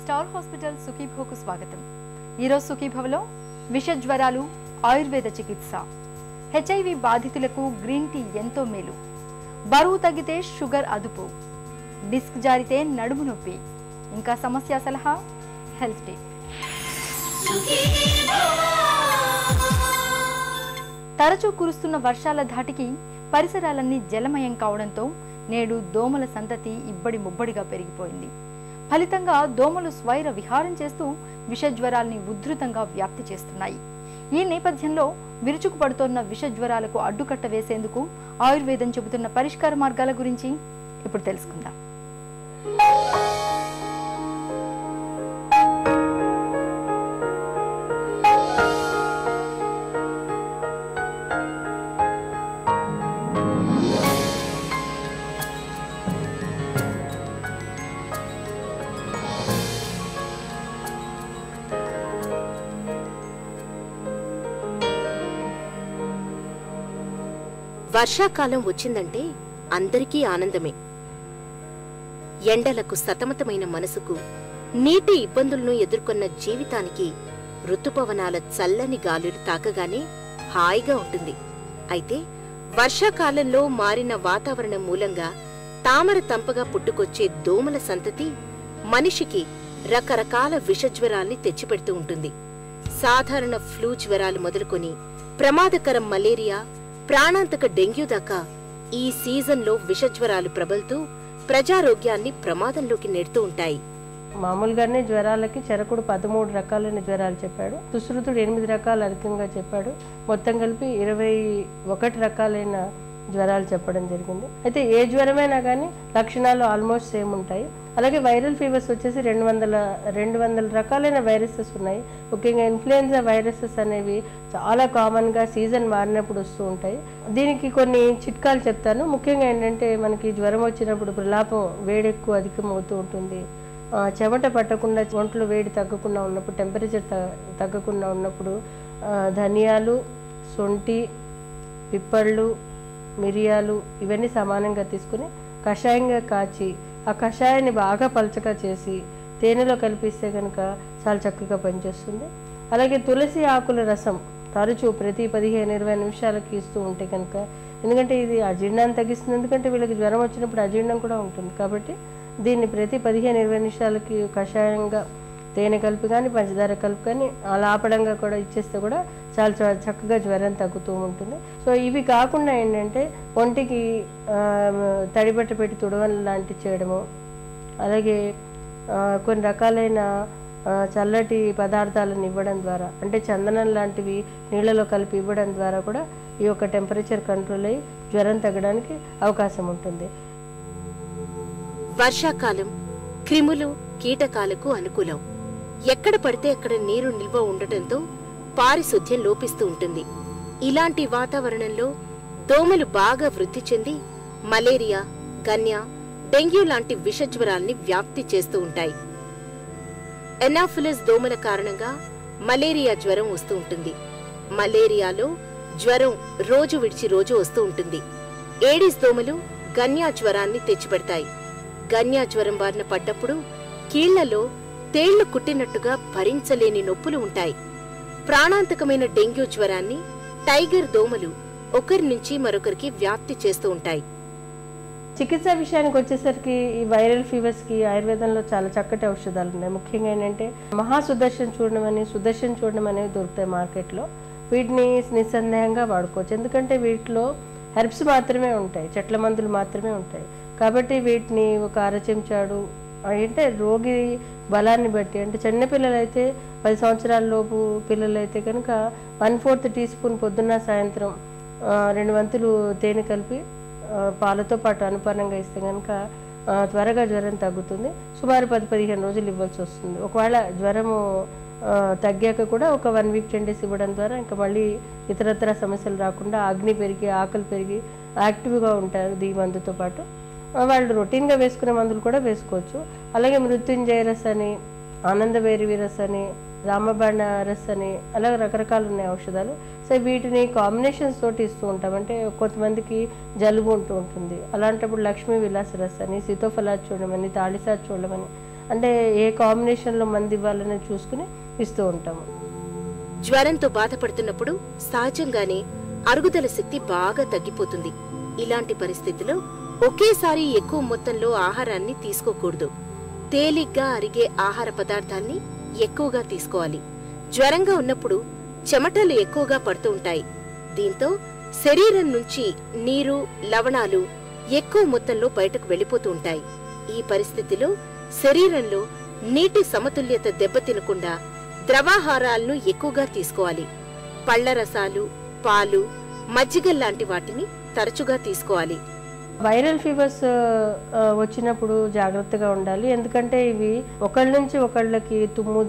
Star hospital సుఖీభవకు స్వాగతం. ఈరోజు సుఖీభవలో విష జ్వరాలు, ఆయుర్వేద చికిత్స, హెచ్ఐవి బాధితులకు గ్రీన్ టీ ఎంతో మేలు, బరువు తగ్గితే షుగర్ అదుపు, డిస్క్ జారితే నడుము నొప్పి, ఇంకా సమస్య సలహా హెల్త్ టిప్. తరచూ కురుస్తున్న వర్షాల ధాటికి పరిసరాలన్నీ జలమయం కావడంతో నేడు దోమల సంతతి ఇబ్బడి ముబ్బడిగా పెరిగిపోయింది. ఫలితంగా దోమలు స్వైర విహారం చేస్తూ విష జ్వరాల్ని ఉధృతంగా వ్యాప్తి చేస్తున్నాయి. ఈ నేపథ్యంలో విరుచుకుపడుతోన్న విష జ్వరాలకు అడ్డుకట్ట వేసేందుకు ఆయుర్వేదం చెబుతున్న పరిష్కార మార్గాల గురించి ఇప్పుడు తెలుసుకుందాం. వర్షాకాలం వచ్చిందంటే అందరికీ ఆనందమే. ఎండలకు సతమతమైన మనసుకు, నీటి ఇబ్బందులను ఎదుర్కొన్న జీవితానికి ఋతుపవనాల చల్లని గాలులు తాకగానే హాయిగా ఉంటుంది. అయితే వర్షాకాలంలో మారిన వాతావరణం మూలంగా తామర తంపగా పుట్టుకొచ్చే దోమల సంతతి మనిషికి రకరకాల విషజ్వరాల్ని తెచ్చిపెడుతూ ఉంటుంది. సాధారణ ఫ్లూ జ్వరాలు మొదలుకొని ప్రమాదకరం మలేరియా, ప్రాణాంతక డెంగ్యూ దాకా ఈ సీజన్లో విషజ్వరాలు ప్రబలుతూ ప్రజారోగ్యాన్ని ప్రమాదంలోకి నెడుతూ ఉంటాయి. మామూలుగానే జ్వరాలకి చరకుడు 13 రకాలైన జ్వరాలు చెప్పాడు, సుశ్రుతుడు 8 రకాలు అధికంగా చెప్పాడు. మొత్తం కలిపి 21 రకాలైన జ్వరాలు చెప్పడం జరిగింది. అయితే ఏ జ్వరమైనా కానీ లక్షణాలు ఆల్మోస్ట్ సేమ్ ఉంటాయి. అలాగే వైరల్ ఫీవర్స్ వచ్చేసి 200 రకాలైన వైరసెస్ ఉన్నాయి. ముఖ్యంగా ఇన్ఫ్లుయెన్జా వైరసెస్ అనేవి చాలా కామన్గా సీజన్ మారినప్పుడు వస్తూ ఉంటాయి. దీనికి కొన్ని చిట్కాలు చెప్తాను. ముఖ్యంగా ఏంటంటే మనకి జ్వరం వచ్చినప్పుడు ప్రలాపం వేడెక్కువ అధికమవుతూ ఉంటుంది. చెమట పట్టకుండా, ఒంట్లో వేడి తగ్గకుండా ఉన్నప్పుడు, టెంపరేచర్ తగ్గకుండా ఉన్నప్పుడు ధనియాలు, సొంటి, పిప్పళ్ళు, మిరియాలు ఇవన్నీ సమానంగా తీసుకుని కషాయంగా కాచి ఆ కషాయాన్ని బాగా పలచగా చేసి తేనెలో కలిపిస్తే కనుక చాలా చక్కగా పనిచేస్తుంది. అలాగే తులసి ఆకుల రసం తరచూ ప్రతి 15-20 నిమిషాలకి ఇస్తూ ఉంటే కనుక, ఎందుకంటే ఇది అజీర్ణాన్ని తగ్గిస్తుంది. ఎందుకంటే వీళ్ళకి జ్వరం వచ్చినప్పుడు అజీర్ణం కూడా ఉంటుంది. కాబట్టి దీన్ని ప్రతి 15-20 నిమిషాలకి కషాయంగా తేనె కలిపి కానీ, పంచదార కలిపి కానీ అలా ఆపడంగా కూడా ఇచ్చేస్తే కూడా చాలా చక్కగా జ్వరం తగ్గుతూ ఉంటుంది. సో ఇవి కాకుండా ఏంటంటే ఒంటికి తడిబట్ట పెట్టి తుడవలు లాంటివి చేయడము, అలాగే కొన్ని రకాలైన చల్లటి పదార్థాలను ఇవ్వడం ద్వారా, అంటే చందనం లాంటివి నీళ్ళలో కలిపి ఇవ్వడం ద్వారా కూడా ఈ యొక్క టెంపరేచర్ కంట్రోల్ అయ్యి జ్వరం తగ్గడానికి అవకాశం ఉంటుంది. వర్షాకాలం క్రిములు, కీటకాలకు అనుకూలం. ఎక్కడ పడితే అక్కడ నీరు నిల్వ ఉండటంతో పారిశుధ్యం లోపిస్తూ ఉంటుంది. ఇలాంటి వాతావరణంలో దోమలు బాగా వృద్ధి చెంది మలేరియా, గన్యా, డెంగ్యూ లాంటి విషజ్వరాల్ని వ్యాప్తి చేస్తూ ఉంటాయి. ఎనాఫిలస్ దోమల కారణంగా మలేరియా జ్వరం వస్తూ ఉంటుంది. మలేరియాలో జ్వరం రోజు విడిచి రోజు వస్తూ ఉంటుంది. ఏడిస్ దోమలు గన్యా జ్వరాన్ని తెచ్చిపెడతాయి. గన్యా జ్వరం బారిన పడ్డప్పుడు కీళ్లలో తేళ్లు కుట్టినట్టుగా భరించలేని నొప్పులు ఉంటాయి. ప్రాణాంతకమైన డెంగ్యూ జ్వరాన్ని టైగర్ దోమలు ఒకరి నుంచి మరొకరికి వ్యాప్తి చేస్తూ ఉంటాయి. చికిత్స విషయానికి వచ్చేసరికి ఈ వైరల్ ఫీవర్స్కి ఆయుర్వేదంలో చాలా చక్కటి ఔషధాలు ఉన్నాయి. ముఖ్యంగా ఏంటంటే సుదర్శన్ చూర్ణం అనేవి దొరుకుతాయి మార్కెట్లో. వీటిని నిస్సందేహంగా వాడుకోవచ్చు. ఎందుకంటే వీటిలో హెర్బ్స్ మాత్రమే ఉంటాయి, చెట్ల మందులు మాత్రమే ఉంటాయి. కాబట్టి వీటిని ఒక అర చెంచాడు, అంటే రోగి బలాన్ని బట్టి, అంటే చిన్నపిల్లలు అయితే 10 సంవత్సరాల లోపు పిల్లలైతే కనుక 1/4 టీ స్పూన్ పొద్దున్న సాయంత్రం 2 వంతులు తేనె కలిపి పాలతో పాటు అనుపానంగా ఇస్తే కనుక త్వరగా జ్వరం తగ్గుతుంది. సుమారు 10-15 రోజులు ఇవ్వాల్సి వస్తుంది. ఒకవేళ జ్వరము తగ్గాక కూడా ఒక 1 వీక్ 10 డేస్ ఇవ్వడం ద్వారా ఇంకా మళ్ళీ ఇతరత్ర సమస్యలు రాకుండా అగ్ని పెరిగి, ఆకలి పెరిగి యాక్టివ్గా ఉంటారు. ఈ మందుతో పాటు వాళ్ళు రొటీన్గా వేసుకునే మందులు కూడా వేసుకోవచ్చు. అలాగే మృత్యుంజయ రస్ అని, ఆనందభైరవి రస్ అని, రామబాణ రస్ అని అలా రకరకాలు ఉన్నాయి ఔషధాలు. సో వీటిని కాంబినేషన్స్ తోటి ఇస్తూ ఉంటాం. అంటే కొంతమందికి జలుబు ఉంటూ ఉంటుంది, అలాంటప్పుడు లక్ష్మీ విలాస రస్ అని, సీతోఫలా చూడమని, తాళిసా చూడమని అంటే ఏ కాంబినేషన్లో మందు ఇవ్వాలని చూసుకుని ఇస్తూ ఉంటాము. జ్వరంతో బాధపడుతున్నప్పుడు సహజంగానే అరుగుదల శక్తి బాగా తగ్గిపోతుంది. ఇలాంటి పరిస్థితిలో ఒకేసారి ఎక్కువ మొత్తంలో ఆహారాన్ని తీసుకోకూడదు. తేలిగ్గా అరిగే ఆహార పదార్థాల్ని ఎక్కువగా తీసుకోవాలి. జ్వరంగా ఉన్నప్పుడు చెమటలు ఎక్కువగా పడుతూ ఉంటాయి. దీంతో శరీరం నుంచి నీరు, లవణాలు ఎక్కువ మొత్తంలో బయటకు వెళ్లిపోతూ ఉంటాయి. ఈ పరిస్థితిలో శరీరంలో నీటి సమతుల్యత దెబ్బతినకుండా ద్రవాహారాలను ఎక్కువగా తీసుకోవాలి. పళ్ల రసాలు, పాలు, మజ్జిగ లాంటి వాటిని తరచుగా తీసుకోవాలి. వైరల్ ఫీవర్స్ వచ్చినప్పుడు జాగ్రత్తగా ఉండాలి. ఎందుకంటే ఇవి ఒకళ్ళ నుంచి ఒకళ్ళకి తుమ్ము,